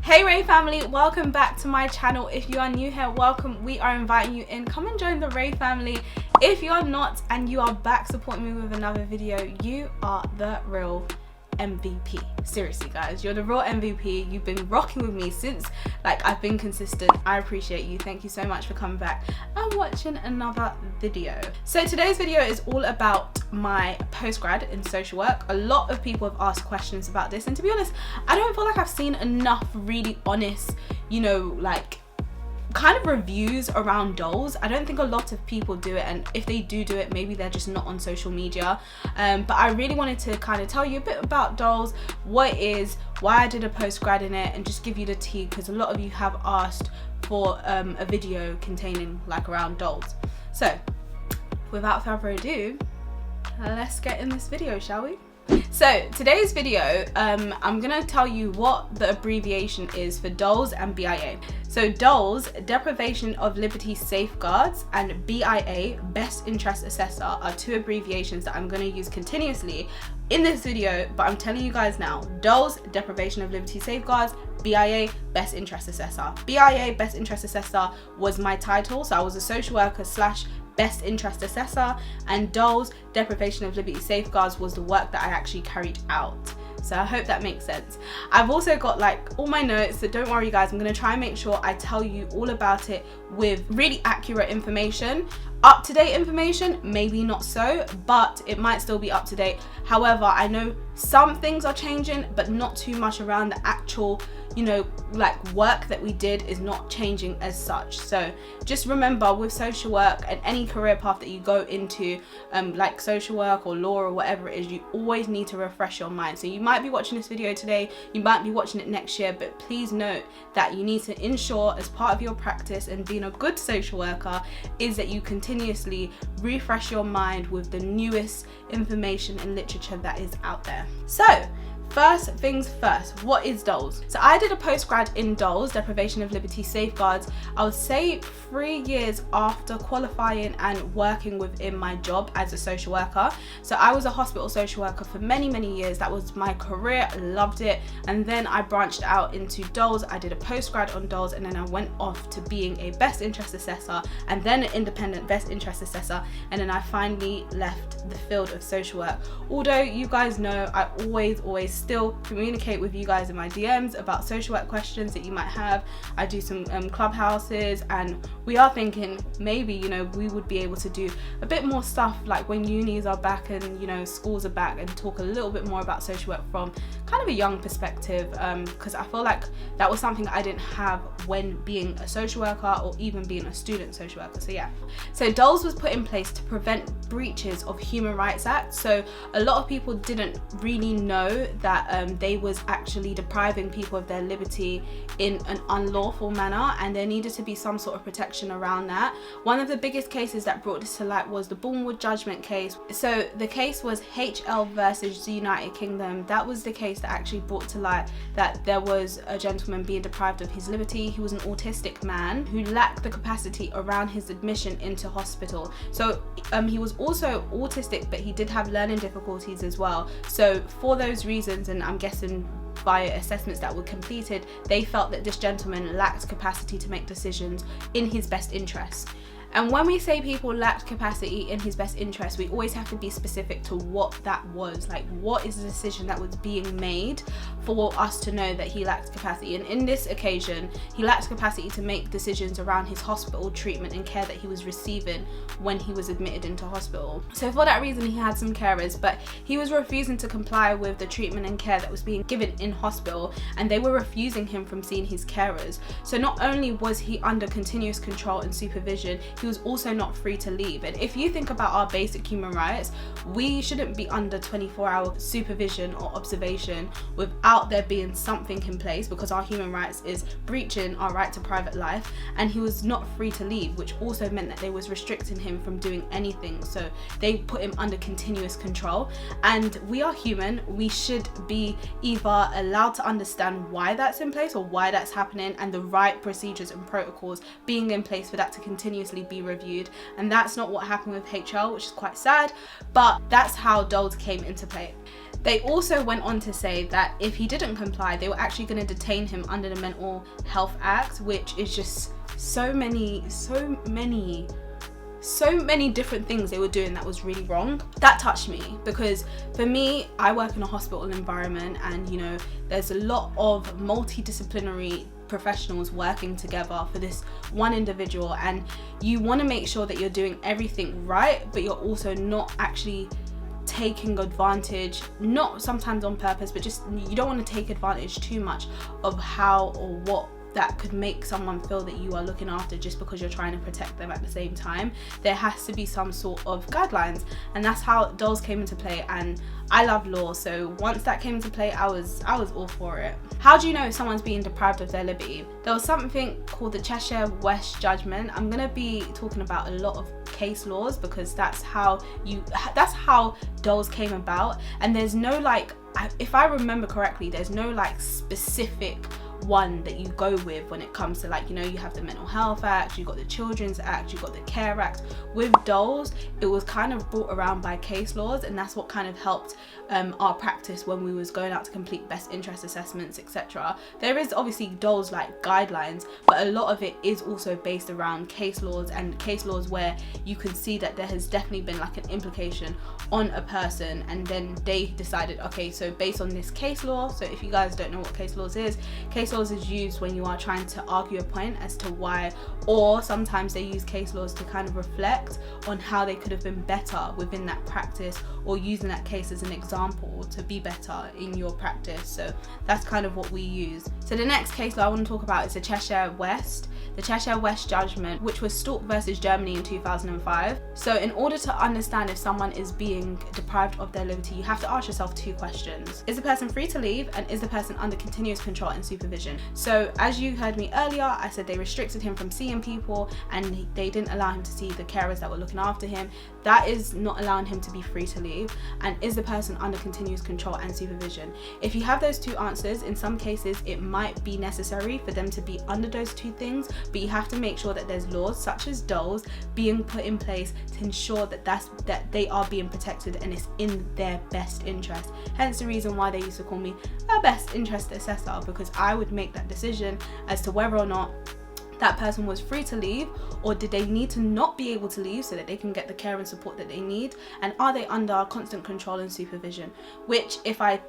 Hey Rae family, welcome back to my channel. If you are new here, welcome. We are inviting you in. Come and join the Rae family. If you are not and you are back supporting me with another video, you are the real MVP. Seriously guys, you're the real MVP. You've been rocking with me since I've been consistent. I appreciate you. Thank you so much for coming back and watching another video. So today's video is all about my postgrad in social work. A lot of people have asked questions about this, and to be honest, I don't feel like I've seen enough really honest, kind of reviews around DOLS. I don't think a lot of people do it, and if they do it, maybe they're just not on social media. But I really wanted to kind of tell you a bit about DOLS, what it is, why I did a postgrad in it, and just give you the tea, because a lot of you have asked for a video containing around DOLS. So without further ado, let's get in this video, shall we? So today's video, I'm gonna tell you what the abbreviation is for DOLS and BIA. So DOLS, Deprivation of Liberty Safeguards, and BIA, Best Interest Assessor, are two abbreviations that I'm gonna use continuously in this video, but I'm telling you guys now, DOLS, Deprivation of Liberty Safeguards, BIA, Best Interest Assessor. BIA, Best Interest Assessor was my title, so I was a social worker / Best Interest Assessor, and DOLS, Deprivation of Liberty Safeguards, was the work that I actually carried out. So I hope that makes sense. I've also got all my notes, so don't worry guys, I'm going to try and make sure I tell you all about it with really accurate information. Up-to-date information, maybe not so, but it might still be up-to-date. However, I know some things are changing, but not too much around the actual work that we did is not changing as such. So just remember, with social work and any career path that you go into, like social work or law or whatever it is, you always need to refresh your mind. So you might be watching this video today, you might be watching it next year, but please note that you need to ensure, as part of your practice and being a good social worker, is that you continuously refresh your mind with the newest information and literature that is out there. So first things first, what is DOLS? So I did a postgrad in DOLS, Deprivation of Liberty Safeguards, I would say 3 years after qualifying and working within my job as a social worker. So I was a hospital social worker for many years. That was my career, I loved it. And then I branched out into DOLS. I did a postgrad on DOLS, and then I went off to being a best interest assessor, and then an independent best interest assessor, and then I finally left the field of social work. Although you guys know I always still communicate with you guys in my DMs about social work questions that you might have. I do some clubhouses, and we are thinking maybe we would be able to do a bit more stuff when unis are back and schools are back, and talk a little bit more about social work from kind of a young perspective, because I feel like that was something I didn't have when being a social worker or even being a student social worker. So yeah, so DOLS was put in place to prevent breaches of Human Rights Act. So a lot of people didn't really know that they was actually depriving people of their liberty in an unlawful manner, and there needed to be some sort of protection around that. One of the biggest cases that brought this to light was the Bournemouth judgment case. So the case was HL versus the United Kingdom. That was the case that actually brought to light that there was a gentleman being deprived of his liberty. He was an autistic man who lacked the capacity around his admission into hospital. So he was also autistic, but he did have learning difficulties as well. So for those reasons, and I'm guessing via assessments that were completed, they felt that this gentleman lacked capacity to make decisions in his best interest. And when we say people lacked capacity in his best interest, we always have to be specific to what that was. What is the decision that was being made for us to know that he lacked capacity? And in this occasion, he lacked capacity to make decisions around his hospital treatment and care that he was receiving when he was admitted into hospital. So for that reason, he had some carers, but he was refusing to comply with the treatment and care that was being given in hospital, and they were refusing him from seeing his carers. So not only was he under continuous control and supervision, he was also not free to leave. And if you think about our basic human rights, we shouldn't be under 24-hour supervision or observation without there being something in place, because our human rights is breaching our right to private life. And he was not free to leave, which also meant that they was restricting him from doing anything. So they put him under continuous control, and we are human. We should be either allowed to understand why that's in place or why that's happening, and the right procedures and protocols being in place for that to continuously be reviewed. And that's not what happened with HL, which is quite sad, but that's how DOLS came into play. They also went on to say that if he didn't comply, they were actually going to detain him under the Mental Health Act, which is just so many different things they were doing that was really wrong. That touched me because for me, I work in a hospital environment, and you know, there's a lot of multidisciplinary professionals working together for this one individual, and you want to make sure that you're doing everything right, but you're also not actually taking advantage, not sometimes on purpose, but just you don't want to take advantage too much of how or what that could make someone feel that you are looking after just because you're trying to protect them at the same time. There has to be some sort of guidelines, and that's how DOLS came into play. And I love law, so once that came into play, I was all for it. How do you know if someone's being deprived of their liberty? There was something called the Cheshire West judgment. I'm gonna be talking about a lot of case laws because that's how DOLS came about, and there's no like, if I remember correctly, there's no like specific one that you go with when it comes to, like, you know, you have the Mental Health Act, you got the Children's Act, you got the Care Act. With DOLS, it was kind of brought around by case laws, and that's what kind of helped our practice when we was going out to complete best interest assessments, etc. There is obviously DOLS like guidelines, but a lot of it is also based around case laws, and case laws where you can see that there has definitely been like an implication on a person, and then they decided, okay, so based on this case law. So if you guys don't know what case laws is used when you are trying to argue a point as to why, or sometimes they use case laws to kind of reflect on how they could have been better within that practice, or using that case as an example to be better in your practice. So that's kind of what we use. So the next case law I want to talk about is the Cheshire West judgment, which was Stork versus Germany in 2005. So in order to understand if someone is being deprived of their liberty, you have to ask yourself two questions. Is the person free to leave, and is the person under continuous control and supervision? So as you heard me earlier, I said they restricted him from seeing people, and they didn't allow him to see the carers that were looking after him. That is not allowing him to be free to leave. And is the person under continuous control and supervision? If you have those two answers, in some cases it might be necessary for them to be under those two things, but you have to make sure that there's laws such as DOLS being put in place to ensure that they are being protected and it's in their best interest. Hence the reason why they used to call me a best interest assessor, because I would make that decision as to whether or not that person was free to leave, or did they need to not be able to leave so that they can get the care and support that they need, and are they under constant control and supervision? Which, if I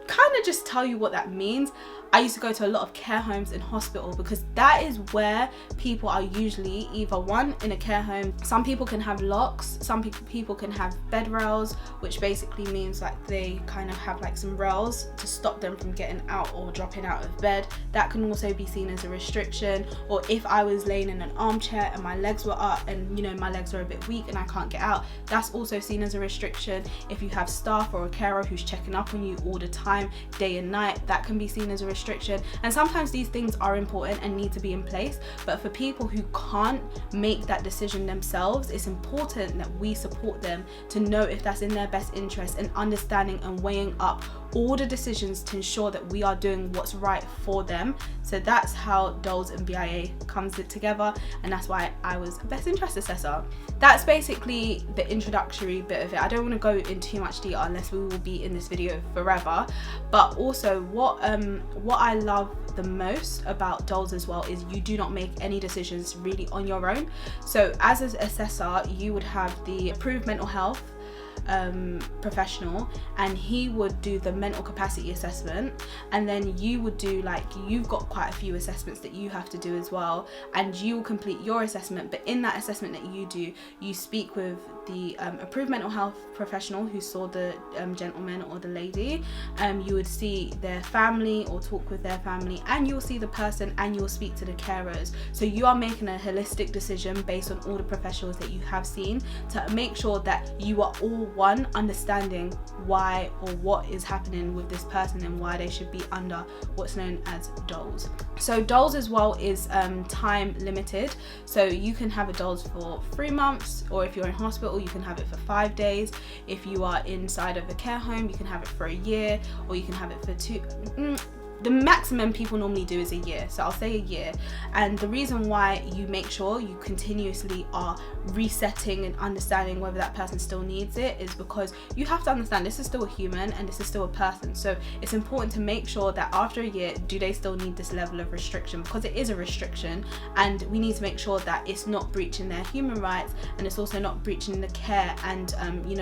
kind of just tell you what that means, I used to go to a lot of care homes and hospital, because that is where people are usually either one in a care home. Some people can have locks, some people can have bed rails, which basically means like they kind of have like some rails to stop them from getting out or dropping out of bed. That can also be seen as a restriction. Or if I was laying in an armchair and my legs were up and, you know, my legs are a bit weak and I can't get out, that's also seen as a restriction. If you have staff or a carer who's checking up on you all the time, day and night, that can be seen as a restriction. And sometimes these things are important and need to be in place, but for people who can't make that decision themselves, it's important that we support them to know if that's in their best interest, and understanding and weighing up all the decisions to ensure that we are doing what's right for them. So that's how DOLS and BIA comes together, and that's why I was a best interest assessor. That's basically the introductory bit of it. I don't want to go into too much detail unless we will be in this video forever. But also what I love the most about DOLS as well is you do not make any decisions really on your own. So as an assessor, you would have the approved mental health professional, and he would do the mental capacity assessment, and then you would do, like, you've got quite a few assessments that you have to do as well, and you will complete your assessment. But in that assessment that you do, you speak with the approved mental health professional who saw the gentleman or the lady. You would see their family or talk with their family, and you'll see the person, and you'll speak to the carers. So you are making a holistic decision based on all the professionals that you have seen, to make sure that you are all one, understanding why or what is happening with this person and why they should be under what's known as DOLS. So DOLS as well is time limited, so you can have a DOLS for 3 months, or if you're in hospital you can have it for 5 days. If you are inside of a care home, you can have it for a year, or you can have it for the maximum people normally do is a year, so I'll say a year. And the reason why you make sure you continuously are resetting and understanding whether that person still needs it is because you have to understand this is still a human and this is still a person. So it's important to make sure that after a year, do they still need this level of restriction, because it is a restriction, and we need to make sure that it's not breaching their human rights, and it's also not breaching the care and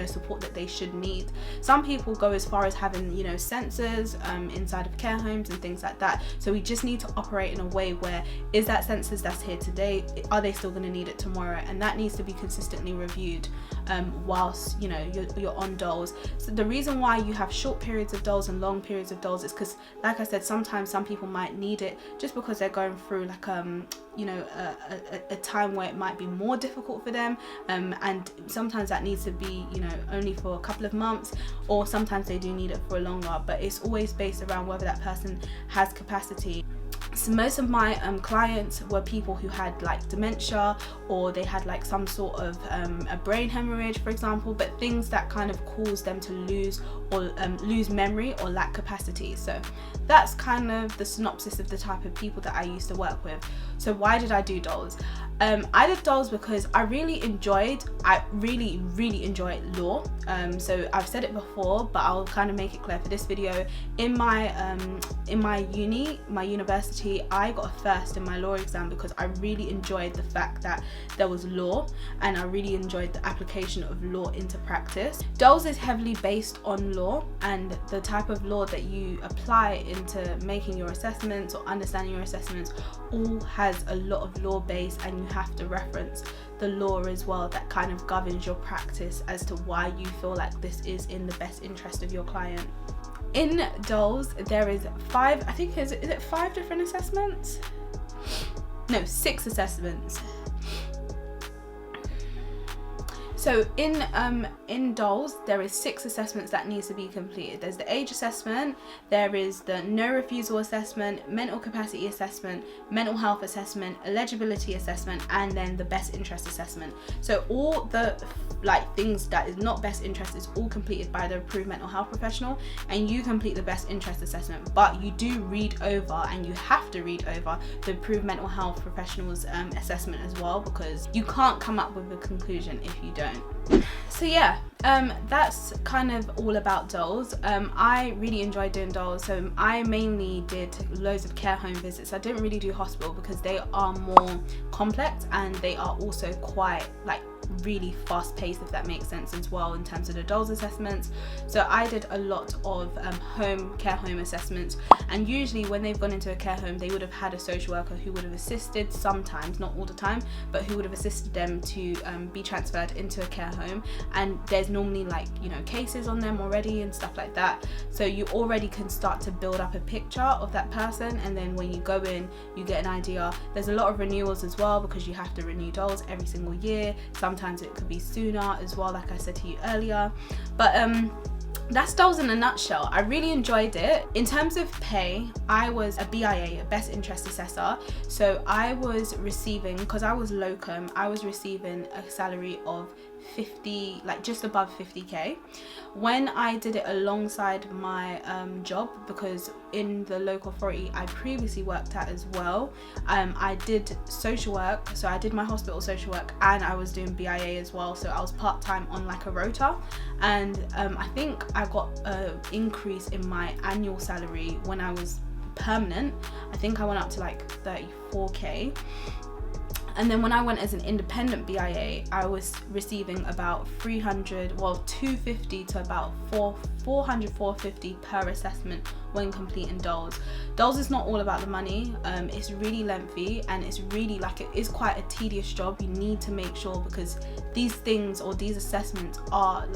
support that they should need. Some people go as far as having sensors inside of care homes and things like that. So we just need to operate in a way where, is that sensors that's here today, are they still going to need it tomorrow? And that needs to be consistently reviewed whilst you're on DOLS. So the reason why you have short periods of DOLS and long periods of DOLS is because, like I said, sometimes some people might need it just because they're going through like a time where it might be more difficult for them, and sometimes that needs to be only for a couple of months, or sometimes they do need it for longer, but it's always based around whether that person has capacity. So most of my clients were people who had like dementia, or they had like some sort of a brain hemorrhage, for example, but things that kind of cause them to lose memory or lack capacity. So that's kind of the synopsis of the type of people that I used to work with. So why did I do DOLS? I did DOLS because I really enjoyed law. So I've said it before, but I'll kind of make it clear for this video. In my university, I got a first in my law exam because I really enjoyed the fact that there was law, and I really enjoyed the application of law into practice. DOLS is heavily based on law, and the type of law that you apply into making your assessments or understanding your assessments all has a lot of law base, and you have to reference the law as well that kind of governs your practice as to why you feel like this is in the best interest of your client. In DOLS, there is 5, I think, is it 5 different assessments? No, 6 assessments. So in DOLS, there is 6 assessments that needs to be completed. There's the age assessment, there is the no refusal assessment, mental capacity assessment, mental health assessment, eligibility assessment, and then the best interest assessment. So all the things that is not best interest is all completed by the approved mental health professional, and you complete the best interest assessment. But you do read over, and you have to read over, the approved mental health professional's assessment as well, because you can't come up with a conclusion if you don't. So yeah, that's kind of all about DOLS. I really enjoyed doing DOLS. So I mainly did loads of care home visits. I didn't really do hospital because they are more complex, and they are also quite really fast paced, if that makes sense, as well in terms of the DOLS assessments. So I did a lot of care home assessments, and usually when they've gone into a care home, they would have had a social worker who would have assisted, sometimes, not all the time, but who would have assisted them to be transferred into a care home. And there's normally cases on them already and stuff like that, so you already can start to build up a picture of that person, and then when you go in, you get an idea. There's a lot of renewals as well, because you have to renew DOLS every single year. Sometimes it could be sooner as well, like I said to you earlier. But that's DOLS in a nutshell. I really enjoyed it. In terms of pay, I was a BIA, a best interest assessor. So I was receiving, because I was locum, I was receiving a salary of 50, just above 50k. When I did it alongside my job, because in the local authority I previously worked at as well, I did social work, so I did my hospital social work, and I was doing BIA as well. So I was part-time on a rota, and I think I got an increase in my annual salary when I was permanent. I think I went up to 34k. And then when I went as an independent BIA, I was receiving about 250 to about 400, 450 per assessment when completing DOLS. DOLS is not all about the money. It's really lengthy, and it's really it is quite a tedious job. You need to make sure, because these things or these assessments are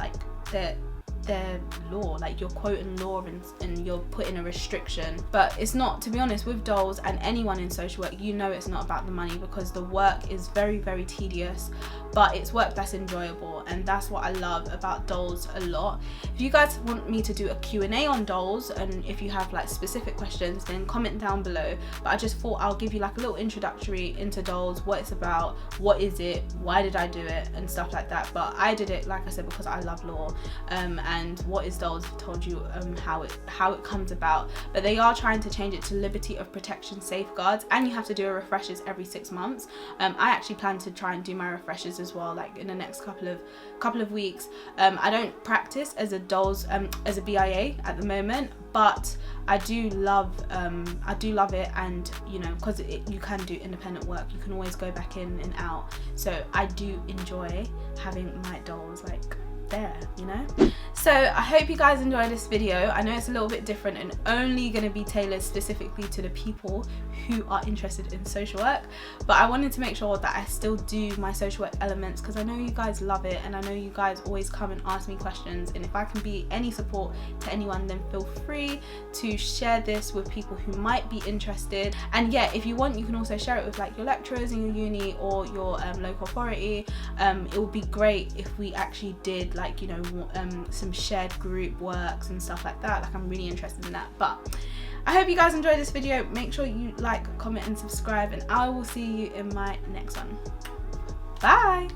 they're law, you're quoting law and you're putting a restriction. But it's not, to be honest, with DOLS and anyone in social work, it's not about the money, because the work is very, very tedious, but it's work that's enjoyable, and that's what I love about DOLS a lot. If you guys want me to do a Q&A on DOLS, and if you have specific questions, then comment down below. But I just thought I'll give you a little introductory into DOLS, what it's about, what is it, why did I do it, and stuff like that. But I did it, like I said, because I love law, and and what is DOLS, I've told you how it comes about, but they are trying to change it to liberty of protection safeguards, and you have to do a refreshers every 6 months. I actually plan to try and do my refreshers as well, like in the next couple of weeks. I don't practice as a DOLS as a BIA at the moment, but I do love it, and you know, because you can do independent work, you can always go back in and out, so I do enjoy having my DOLS like there, you know. So I hope you guys enjoyed this video. I know it's a little bit different and only going to be tailored specifically to the people who are interested in social work, but I wanted to make sure that I still do my social work elements, because I know you guys love it, and I know you guys always come and ask me questions, and if I can be any support to anyone, then feel free to share this with people who might be interested. And yeah, if you want, you can also share it with like your lecturers in your uni or your local authority. It would be great if we actually did like, you know, some shared group works and stuff like that. Like, I'm really interested in that. But I hope you guys enjoyed this video. Make sure you like, comment and subscribe, and I will see you in my next one. Bye.